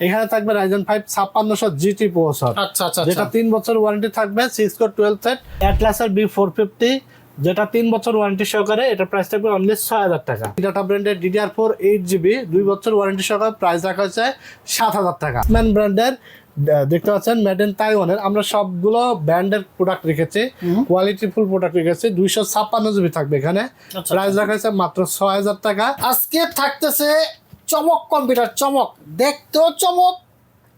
এখানে থাকবে Ryzen 5 5600 GT processor. আচ্ছা, যেটা 3 বছর ওয়ারেন্টি থাকবে, 6 কোর 12 থ্রেড অ্যাটলাসের B450, যেটা 3 বছর ওয়ারেন্টি সহকারে। এটা প্রাইস থাকবে অনলি 6000 টাকা। ডাটা ব্র্যান্ডের DDR4 8GB 2 বছর ওয়ারেন্টি সহকারে প্রাইস রাখা হয়েছে 7000 টাকা। ম্যান ব্র্যান্ডের দেখতে পাচ্ছেন মেড ইন তাইওয়ানের, আমরা সবগুলো ব্র্যান্ডের প্রোডাক্ট রেখেছি, কোয়ালিটি ফুল প্রোডাক্ট রেখেছি। 256GB থাকবে এখানে, প্রাইস রাখা হয়েছে মাত্র 6000 টাকা। আজকে থাকতেছে চমক কম্পিউটার, চমক, দেখতেও চমক,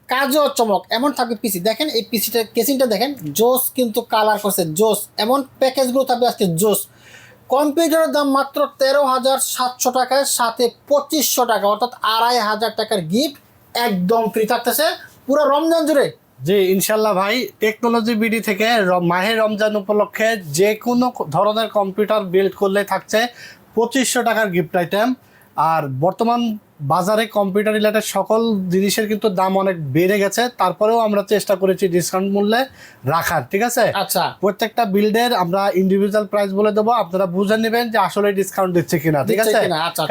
কাজও চমক, এমন থাকবে পিসি। দেখেন এই পিসিটা, কেসিংটা দেখেন, জোস কিন্তু কালার করছে, জোস, এমন প্যাকেজগুলো থাকবে আজকে জোস। কম্পিউটারের দাম মাত্র 13,700 টাকায়, সাথে 2500 টাকা অর্থাৎ 2500 টাকার গিফট একদম ফ্রি থাকতেছে পুরো রমজান জুড়ে। জি ইনশাল্লাহ ভাই, টেকনোলজি বিডি থেকে মাহে রমজান উপলক্ষে যে কোনো ধরনের কম্পিউটার বিল্ড করলে থাকছে 2500 টাকার গিফট আইটেম। আর বর্তমান বাজারে কম্পিউটার রিলেটেড সকল জিনিসের কিন্তু দাম অনেক বেড়ে গেছে, তারপরেও আমরা চেষ্টা করেছি ডিসকাউন্ট মূল্যে রাখার, ঠিক আছে। আচ্ছা, প্রত্যেকটা বিল্ডের আমরা ইন্ডিভিজুয়াল প্রাইস বলে দেবো, আপনারা বুঝে নেবেন যে আসলে ডিসকাউন্ট দিচ্ছে কিনা, ঠিক আছে।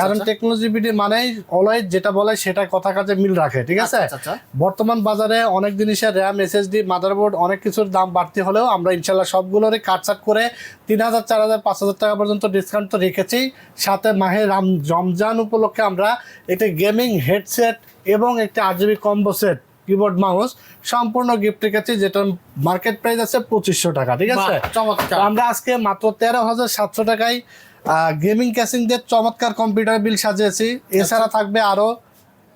কারণ টেকনোলজি বিডি মানেই অলওয়েজ যেটা বলে সেটা কথা কাজে মিল রাখে, ঠিক আছে। বর্তমান বাজারে অনেক জিনিসের র্যাম, SSD, মাদারবোর্ড, অনেক কিছুর দাম বাড়তি হলেও আমরা ইনশাল্লাহ সবগুলোরই কাটছাট করে 3000, 4000, 5000 টাকা পর্যন্ত ডিসকাউন্ট তো রেখেছি। সাথে মাহে রমজান উপলক্ষে আমরা একটি গেমিং হেডসেট এবং একটি 8GB combo set, keyboard mouse সম্পূর্ণ গিফট রেখেছি, যেটা মার্কেট প্রাইস আছে 2500 টাকা, ঠিক আছে। আমরা আজকে মাত্র 13,700 টাকায় গেমিং ক্যাসিং দিয়ে চমৎকার কম্পিউটার বিল সাজিয়েছি। এছাড়া থাকবে আরো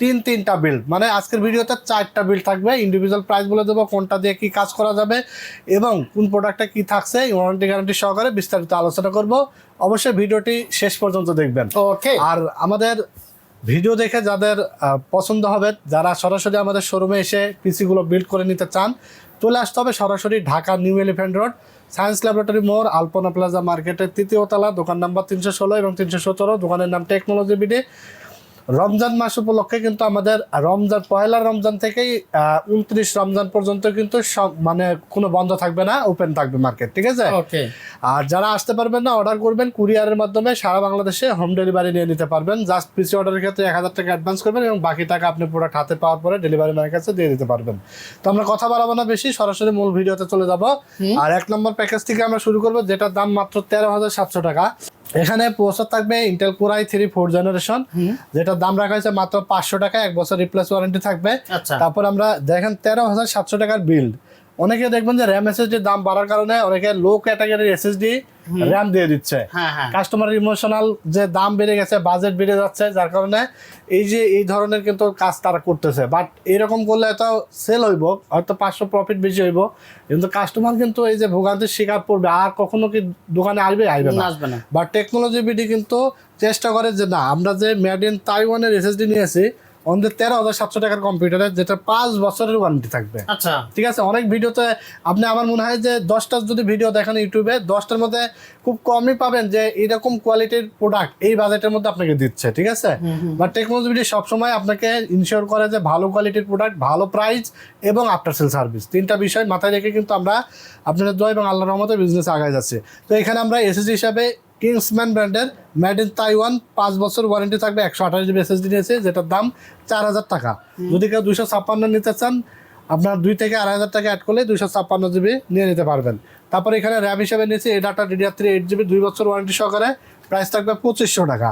তিনটা বিল্ড, মানে আজকের ভিডিওতে 4টা বিল্ড থাকবে। ইন্ডিভিজুয়াল প্রাইস বলে দেবো, কোনটা দিয়ে কি কাজ করা যাবে এবং কোন প্রোডাক্টটা কি থাকছে, ওয়ারেন্টি গ্যারান্টি সহকারে বিস্তারিত আলোচনা করব। অবশ্যই ভিডিওটি শেষ পর্যন্ত দেখবেন। ওকে। আর আমাদের ভিডিও দেখে যাদের পছন্দ হবে, যারা সরাসরি আমাদের শোরুমে এসে পিসিগুলো বিল্ড করে নিতে চান, চলে আসতে হবে সরাসরি Dhaka new elephant road, science laboratory মোড়, আলপনা প্লাজা মার্কেটের 3য় তলা, দোকান নাম্বার 316 এবং 317। দোকানের নাম টেকনোলজি বিডি। রমজান মাস উপলক্ষে কিন্তু আমাদের পয়লা রমজান থেকেই 29 রমজান পর্যন্ত কিন্তু সব মানে কোনো বন্ধ থাকবে না, ওপেন থাকবে মার্কেট, ঠিক আছে। আর যারা আসতে পারবেন না, অর্ডার করবেন কুরিয়ারের মাধ্যমে, সারা বাংলাদেশে হোম ডেলিভারি নিয়ে নিতে পারবেন। জাস্ট পিসি অর্ডারের ক্ষেত্রে 1000 টাকা অ্যাডভান্স করবেন এবং বাকি টাকা আপনি প্রোডাক্ট হাতে পাওয়ার পরে ডেলিভারি ম্যানের কাছে দিয়ে দিতে পারবেন। তো আমরা কথা বাড়াবো না বেশি, সরাসরি মূল ভিডিওতে চলে যাব। আর 1 নম্বর প্যাকেজ থেকে আমরা শুরু করবো, যেটার দাম মাত্র 13,700 টাকা। এখানে প্রসেসর থাকবে Intel core i3 4th generation, যেটার দাম রাখা হয়েছে মাত্র 500 টাকা, 1 বছর রিপ্লেস ওয়ারেন্টি থাকবে। তারপর আমরা দেখেন 13,700 টাকার বিল্ড। অনেকে দেখবেন যে র্যাম এসএসডির দাম বাড়ার কারণে অনেকে লো ক্যাটাগরির এসএসডি র্যাম দিয়ে দিচ্ছে। কাস্টমার ইমোশনাল যে দাম বেড়ে গেছে, বাজেট বেড়ে যাচ্ছে, যার কারণে এই ধরনের কিন্তু কাজ তারা করতেছে। বাট এরকম করলে হয়তো সেল হইব, হয়তো 500 প্রফিট বেশি হইব, কিন্তু কাস্টমার কিন্তু এই যে ভোগান্তির শিকার পড়বে, আর কখনো কি দোকানে আসবে না। বাট টেকনোলজি বিডি কিন্তু চেষ্টা করে যে না, আমরা যে মেড ইন তাইওয়ানের এসএসডি নিয়েছি আমাদের 13,700 টাকার কম্পিউটারে, যেটা 5 বছরের ওয়ারেন্টি থাকবে। আচ্ছা, ঠিক আছে। অনেক ভিডিওতে আপনি, আমার মনে হয় যে 10টা যদি ভিডিও দেখেন ইউটিউবে, 10টার মধ্যে খুব কমই পাবেন যে এরকম কোয়ালিটির প্রোডাক্ট এই বাজেটের মধ্যে আপনাকে দিচ্ছে, ঠিক আছে। বাট টেকনোলজি ভিডিও সবসময় আপনাকে ইনশিওর করে যে ভালো কোয়ালিটির প্রোডাক্ট, ভালো প্রাইস এবং আফটার সেল সার্ভিস, 3টা বিষয় মাথায় রেখে কিন্তু আমরা আপনাদের দোয়া এবং আল্লাহর রহমতে বিজনেস আগায় যাচ্ছে। তো এখানে আমরা এসএসডি হিসাবে কিংসম্যান ব্র্যান্ডের মেড ইন তাইওয়ান 5 বছর ওয়ারেন্টি থাকবে 128GB এসএসডি নিয়েছে, যেটার দাম 4000 টাকা। যদি কেউ 256 নিতে চান, আপনার 2 থেকে 2500 টাকা অ্যাড করলে 256GB নিয়ে নিতে পারবেন। তারপর এখানে র্যাম হিসাবে নিয়েছি এডাটা DDR3 8GB 2 বছর ওয়ারেন্টি সহকারে, প্রাইস থাকবে 2500 টাকা।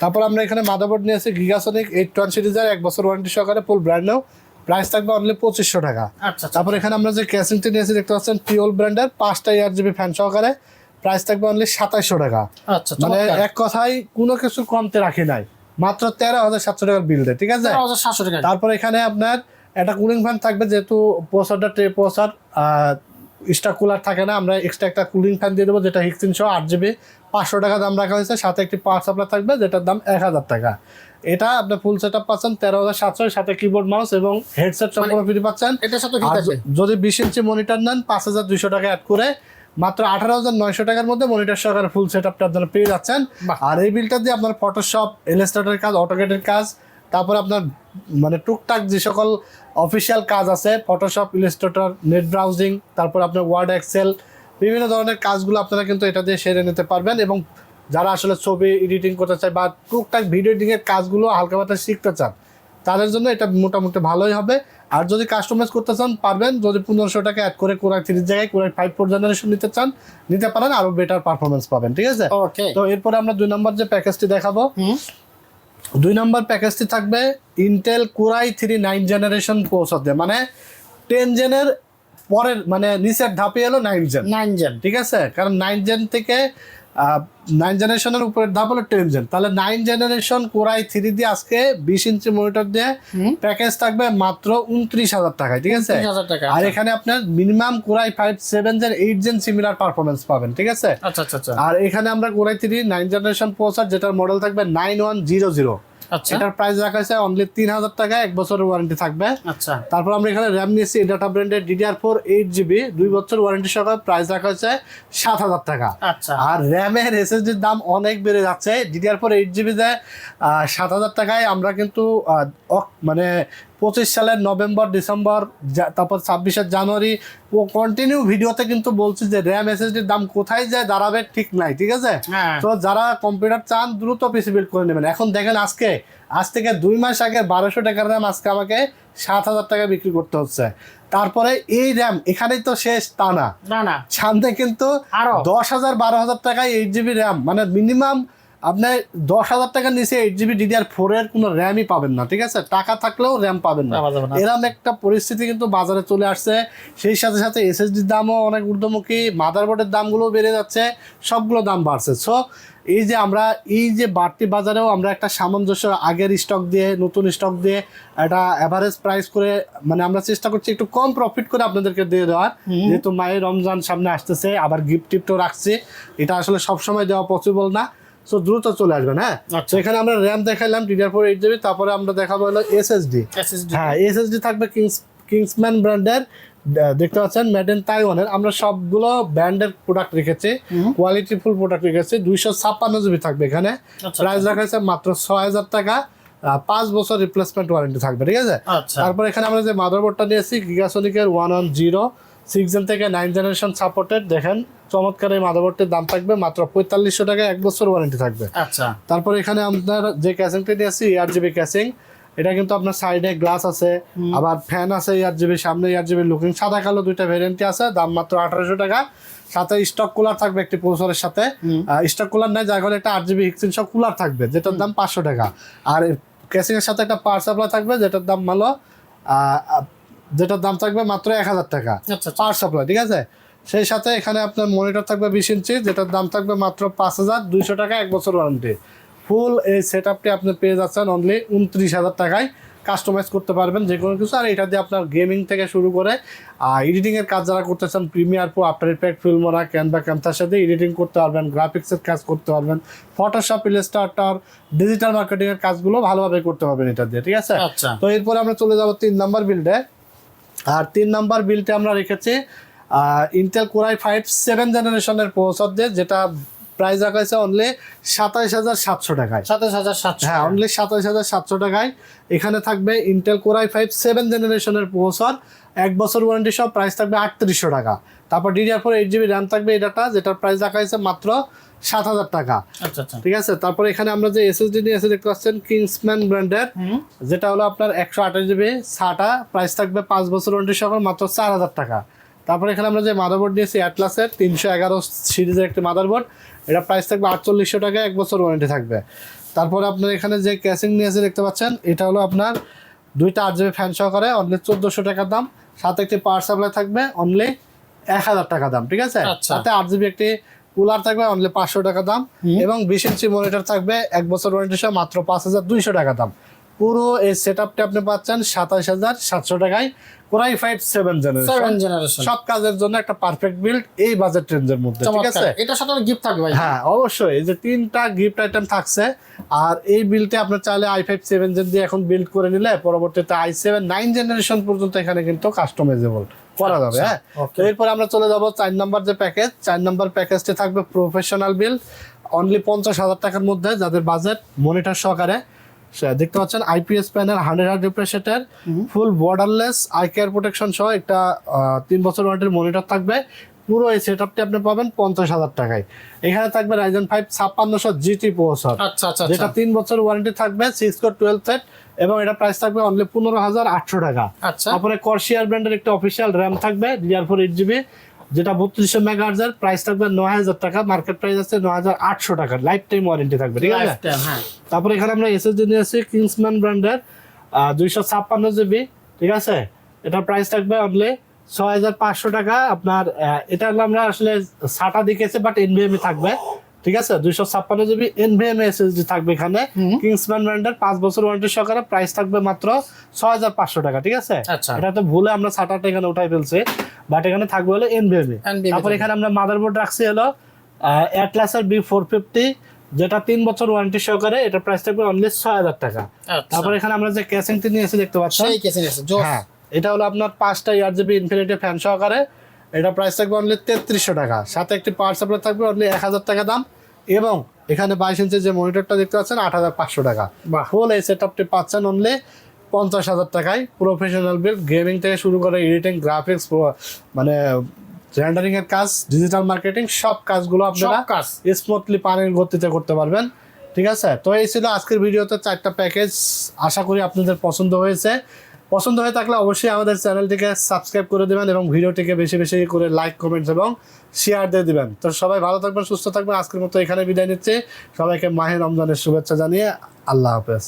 তারপর আমরা এখানে মাদারবোর্ড নিয়েছি গিগাসনিক 820 সিরিজের 1 বছর ওয়ারেন্টি সহকারে, ফুল ব্র্যান্ড নিউ, প্রাইস থাকবে অনলি 2500 টাকা। তারপর এখানে আমরা যে ক্যাসিংটি নিয়েছি দেখতে পাচ্ছেন পিওল ব্র্যান্ডের 5টা 8GB ফ্যান সহকারে, প্রাইস থাকবে অনলি 2700 টাকা। মানে এক কথায় কোনো কিছু কমতে রাখি নাই, মাত্র 13,700 টাকার বিলতে, ঠিক আছে। তারপর এখানে আপনার একটা কুলিং ফ্যান থাকবে, যেহেতু প্রসেসরটা ট্রে প্রসেসর, স্টার কুলার থাকে না, আমরা এক্সট্রা একটা কুলিং ফ্যান দিয়ে দেবো, যেটা হিক্সিন সহ 8GB 500 টাকা দাম রাখা হয়েছে। সাথে একটি পাওয়ার সাপ্লাই থাকবে, যেটার দাম 1000 টাকা। এটা আপনি ফুল সেট আপ পাচ্ছেন 13,700, সাথে কিবোর্ড মাউস এবং হেডসেট সম্পূর্ণ ফ্রি পাচ্ছেন। যদি 20 ইঞ্চি মনিটর নেন 5200 টাকা অ্যাড করে মাত্র 18,900 টাকার মধ্যে মনিটর সহকারে ফুল সেট আপটা আপনারা পেয়ে যাচ্ছেন। আর এই বিলটা দিয়ে আপনার ফটোশপ, ইলাস্ট্রেটরের কাজ, অটোক্যাডের কাজ, তারপর আপনার মানে টুকটাক যে সকল অফিসিয়াল কাজ আছে, ফটোশপ, ইলাস্ট্রেটর, নেট ব্রাউজিং, তারপর আপনার ওয়ার্ড, এক্সেল, বিভিন্ন ধরনের কাজগুলো আপনারা কিন্তু এটা দিয়ে সেরে নিতে পারবেন। এবং যারা আসলে ছবি এডিটিং করতে চায় বা টুকটাক ভিডিও এডিটিংয়ের কাজগুলো হালকা পাতলা শিখতে চান, তাদের জন্য এটা মোটামুটি ভালোই হবে। আর যদি কাস্টমাইজ করতে চান পারবেন, যদি 1500 টাকা অ্যাড করে কোরাই 3 জায়গায় কোরাই 5 4 জেনারেশন নিতে চান নিতে পারেন, আরো বেটার পারফরমেন্স পাবেন, ঠিক আছে। ওকে, তো এরপরে আমরা 2 নম্বর যে প্যাকেজটি দেখাবো, 2 নম্বর প্যাকেজটি থাকবে ইন্টেল কোরাই 3 9 জেনারেশন প্রসেসর, মানে 10 জেনের পরের মানে নিচের ধাপে এলো 9 জেন, 9 জেন, ঠিক আছে। কারণ 9 জেন থেকে 9 জেনারেশনের উপরের ধাপ হলো 10 জেন, তাহলে 9 জেনারেশন কোরাই 3 দিয়ে আজকে 20 ইঞ্চি মনিটর দিয়ে প্যাকেজ থাকবে মাত্র 29,000 টাকায়, ঠিক আছে। 30,000 টাকা। আর এখানে আপনার minimum Core i 5 7 gen 8 gen similar performance পাবেন, ঠিক আছে। আচ্ছা আচ্ছা আচ্ছা আর এখানে আমরা কোরাই 3 9 জেনারেশন প্রসেসর যেটার মডেল থাকবে 9100, আচ্ছা এটার প্রাইস রাখা হয়েছে অনলি 3,000 টাকা, 1 বছরের ওয়ারেন্টি থাকবে। আচ্ছা তারপর আমরা এখানে র্যাম নিয়েছি ডাটা ব্র্যান্ডের DDR4 8GB 2 বছর ওয়ারেন্টি সহ, প্রাইস রাখা হয়েছে 7,000 টাকা। আচ্ছা আর র্যামের SSDর দাম অনেক বেড়ে যাচ্ছে, DDR4 8GB তে 7,000 টাকায় আমরা কিন্তু মানে 25 সালের নভেম্বর ডিসেম্বর তারপর 26 জানুয়ারি ও কন্টিনিউ ভিডিওতে কিন্তু বলছি যে র্যাম SSDর দাম কোথায় যায় দাঁড়াবে ঠিক নাই, ঠিক আছে। হ্যাঁ। তো যারা কম্পিউটার চান দ্রুত পিসি বিল্ড করে নেবেন। এখন দেখেন আজ থেকে 2 মাস আগে 1200 টাকার র্যাম আজকে আমাকে 7,000 টাকা বিক্রি করতে হচ্ছে। তারপরে এই র্যাম এখানেই তো শেষ তা না, না না সামনে কিন্তু আরো 10,000 12,000 টাকায় 8GB র্যাম, মানে মিনিমাম আপনার 10,000 টাকার নিচে 8GB DDR4 এর কোনো র্যামই পাবেন না, ঠিক আছে। টাকা থাকলেও র্যাম পাবেন না, পাওয়া যাবে না। এরকম একটা পরিস্থিতি কিন্তু বাজারে চলে আসছে। সেই সাথে সাথে SSDর দামও অনেক ঊর্ধ্বমুখী, মাদারবোর্ডের দামগুলো বেড়ে যাচ্ছে, সবগুলো দাম বাড়ছে। সো এই যে আমরা এই যে বাড়তি বাজারেও আমরা একটা সামঞ্জস্য আগের স্টক দিয়ে নতুন স্টক দিয়ে একটা অ্যাভারেজ প্রাইস করে, মানে আমরা চেষ্টা করছি একটু কম প্রফিট করে আপনাদেরকে দিয়ে দেওয়ার, যেহেতু মায়ের রমজান সামনে আসতেছে, আবার গিফট টিফটও রাখছি, এটা আসলে সবসময় দেওয়া পসিবল না। সো দ্রুত চলে আসবেন। হ্যাঁ, তো এখানে আমরা র্যাম দেখাইলাম DDR4 8GB, তারপরে আমরা দেখাবো হলো SSD। হ্যাঁ, SSD থাকবে কিংসম্যান ব্র্যান্ডের, দেখতে পাচ্ছেন মেড ইন তাইওয়ানের। আমরা সবগুলো ব্র্যান্ডের প্রোডাক্ট রেখেছি, কোয়ালিটি ফুল প্রোডাক্ট রেখেছি। 256GB থাকবে এখানে, প্রাইস রাখা হয়েছে মাত্র 6,000 টাকা, 5 বছর রিপ্লেসমেন্ট ওয়ারেন্টি থাকবে, ঠিক আছে। তারপর এখানে আমরা যে মাদারবোর্ডটা নিয়েছি গিগাসনিকের 110 6 জেন থেকে 9 জেনারেশন সাপোর্টেড, দেখেন চমৎকার এই মাদারবোর্ডটির দাম থাকবে মাত্র 4500 টাকা, 1 বছর ওয়ারেন্টি থাকবে। আচ্ছা, তারপর এখানে আপনার যে ক্যাসিংটি নিয়েছি ARGB ক্যাসিং, এটা কিন্তু আপনার সাইডে গ্লাস আছে, আবার ফ্যান আছে ARGB, সামনে ARGB লুকিং, সাদা কালো দুইটা ভ্যারিয়েন্টই আছে, দাম মাত্র 1800 টাকা। সাথে স্টক কুলার থাকবে একটি প্রসেসরের সাথে, স্টক কুলার নাই, যার কারণে একটা 8GB হিক্সিন সব কুলার থাকবে, যেটার দাম 500 টাকা। আর ক্যাসিং এর সাথে একটা পাওয়ার সাপ্লাই থাকবে, যেটার দাম থাকবে মাত্র 1,000 টাকা পাওয়ার সাপ্লাই, ঠিক আছে। সেই সাথে এখানে আপনার মনিটর থাকবে 20 ইঞ্চি, যেটার দাম থাকবে মাত্র 5,200 টাকা, 1 বছর ওয়ারেন্টি। ফুল এই সেট আপটি আপনি পেয়ে যাচ্ছেন অনলি 29,000 টাকায়, কাস্টমাইজ করতে পারবেন যে কোনো কিছু। আর এটা দিয়ে আপনার গেমিং থেকে শুরু করে এডিটিংয়ের কাজ যারা করতে চান, Premiere Pro, After Effect, Filmora, Canva, ক্যামথার সাথে এডিটিং করতে পারবেন, গ্রাফিক্সের কাজ করতে পারবেন, ফটোশপ, ইলাস্ট্রেটর, ডিজিটাল মার্কেটিংয়ের কাজগুলো ভালোভাবে করতে পারবেন এটা দিয়ে, ঠিক আছে। তো এরপরে আমরা চলে যাবো 3 নম্বর বিল্ডে। আর 3 নম্বর বিল্ডে আমরা রেখেছি ইন্টেল কোরাই 5 7 জেনারেশনের প্রসেসর দিয়ে, যেটা প্রাইস রাখা হয়েছে অনলি 27,700 টাকায়। 27,700, হ্যাঁ, অনলি 27,700 টাকায়। এখানে থাকবে ইন্টেল কোরাই 5 7 জেনারেশনের প্রসেসর, 1 বছর ওয়ারেন্টি সহ, প্রাইস থাকবে 3800 টাকা। তারপর DDR4 8GB র্যাম থাকবে, এটাটা যেটার প্রাইস রাখা হয়েছে মাত্র 7,000 টাকা, ঠিক আছে। তারপর এখানে আমরা যে SSD নিয়ে এসে দেখতে পাচ্ছেন কিংসম্যান ব্র্যান্ডের, যেটা হলো আপনার 128GB SATA, প্রাইস থাকবে 5 বছর ওয়ারেন্টি সহ, মাত্র 4,000 টাকা। তারপর এখানে আমরা যে মাদারবোর্ড নিয়েছি অ্যাটলাসের 311 সিরিজের একটি মাদারবোর্ড, এটা প্রাইস থাকবে 4800 টাকা, 1 বছর ওয়ারেন্টি থাকবে। তারপর আপনার এখানে যে ক্যাসিং নিয়েছে দেখতে পাচ্ছেন, এটা হলো আপনার 2টা 8GB ফ্যান সহকারে, অনলি 1400 টাকা দাম। সাথে একটি পাওয়ার সাপ্লাই থাকবে, অনলি 1000 টাকা দাম, ঠিক আছে। সাথে 8GB একটি কুলার থাকবে, অনলি 500 টাকা দাম, এবং 20 ইঞ্চি মনিটর থাকবে, 1 বছর ওয়ারেন্টি সহ, মাত্র 5200 টাকা দাম। পুরো এই সেটআপটি আপনি পাচ্ছেন 27,700 টাকায়, কোরাই 5 7 জেনারেশন, সব কাজের জন্য একটা পারফেক্ট বিল্ড এই বাজেট রেঞ্জের মধ্যে, ঠিক আছে। এটার সাথে গিফট থাকবে ভাই? হ্যাঁ, অবশ্যই, এই যে 3টা গিফট আইটেম থাকছে। আর এই বিল্ডে আপনার চাইলে i5 7 জেন দিয়ে এখন বিল্ড করে নিলে পরবর্তীতে i7 9 জেনারেশন পর্যন্ত এখানে কিন্তু কাস্টমাইজেবল করা যাবে। হ্যাঁ, তো এরপর আমরা চলে যাব 4 নম্বর যে প্যাকেজ। 4 নম্বর প্যাকেজটি থাকবে প্রফেশনাল বিল্ড, অনলি 50,000 টাকার মধ্যে, যাদের বাজেট মনিটর সহকারে। দেখতে পাচ্ছেন IPS প্যানেল, 100Hz রিফ্রেশ রেটের, ফুল বর্ডারলেস আই কেয়ার প্রোটেকশন সহ একটা 3 বছর ওয়ারেন্টির মনিটর থাকবে, পুরো এই সেটআপটি আপনি পাবেন 50,000 টাকায়। এখানে থাকবে Ryzen 5 5600 GT প্রসেসর, আচ্ছা আচ্ছা যেটা 3 বছর ওয়ারেন্টি থাকবে, 6 কোর 12 থ্রেড, এবং এটা প্রাইস থাকবে অনলি 15,800 টাকা। আচ্ছা তারপরে কর্সিয়ার ব্র্যান্ডের একটা অফিসিয়াল র্যাম থাকবে DDR4 8GB, যেটা 3200 মেগাহার্জের, প্রাইস থাকবে 9,000 টাকা, মার্কেট প্রাইস আছে 9,800 টাকা, লাইফ টাইম ওয়ারেন্টি থাকবে, ঠিক আছে। হ্যাঁ তারপরে এখানে আমরা এসএসডি নিয়ে আসছি কিংসম্যান ব্র্যান্ডের 256GB, ঠিক আছে। এটার প্রাইস থাকবে অনলি 6,500 টাকা। আপনার এটা হলো আমরা আসলে সাটা দিকেছে, বাট এনভিএমই থাকবে, ঠিক আছে। 256GB এনভিএমএ এসএসডি থাকবে এখানে, কিংসম্যান ব্র্যান্ডের 5 বছর ওয়ারেন্টি সহকারে, প্রাইস থাকবে মাত্র 6,500 টাকা, ঠিক আছে। আচ্ছা। এটা তো ভুলে আমরা সাটাটা এখানে উঠাই ফেলছি, বাট এখানে থাকবে হলো এনভিএমএ। NVMe তারপর এখানে আমরা মাদারবোর্ড রাখছি হলো অ্যাটলাসের B450, যেটা 3 বছর ওয়ারেন্টি সহকারে, এটা প্রাইস থাকবে অনলি 6,000 টাকা। আচ্ছা তারপর এখানে আমরা যে ক্যাসিংটি নিয়ে এসে দেখতে পাচ্ছেন, সেই কেসিং আছে জোস। হ্যাঁ, এটা হলো আপনার 5টা ইয়ারজিবি ইনফিনিটি ফ্যান সহকারে, এটা প্রাইস থাকবে অনলি 3300 টাকা, সাথে একটি পাওয়ার সাপ্লাই থাকবে অনলি 1000 টাকা দাম, এবং এখানে 22 ইঞ্চির যে মনিটরটা দেখতে পাচ্ছেন 8,500 টাকা। বাহ। ফুল এই সেটআপটি পাচ্ছেন অনলি 50,000 টাকায়। প্রফেশনাল বিল্ড, গেমিং থেকে শুরু করে এডিটিং, গ্রাফিক্স, মানে রেন্ডারিং এর কাজ, ডিজিটাল মার্কেটিং, সব কাজগুলো আপনারা সব কাজ। স্মুথলি পানির গতিতে করতে পারবেন, ঠিক আছে। তো এই ছিল আজকের ভিডিওতে 4টা প্যাকেজ, আশা করি আপনাদের পছন্দ হয়েছে। পছন্দ হয়ে থাকলে অবশ্যই আমাদের চ্যানেলটিকে সাবস্ক্রাইব করে দেবেন, এবং ভিডিওটিকে বেশি বেশি করে লাইক, কমেন্টস এবং শেয়ার দিয়ে দিবেন। তো সবাই ভালো থাকবেন, সুস্থ থাকবেন। আজকের মতো এখানে বিদায় নিচ্ছি। সবাইকে মাহে রমজানের শুভেচ্ছা জানিয়ে আল্লাহ হাফেজ।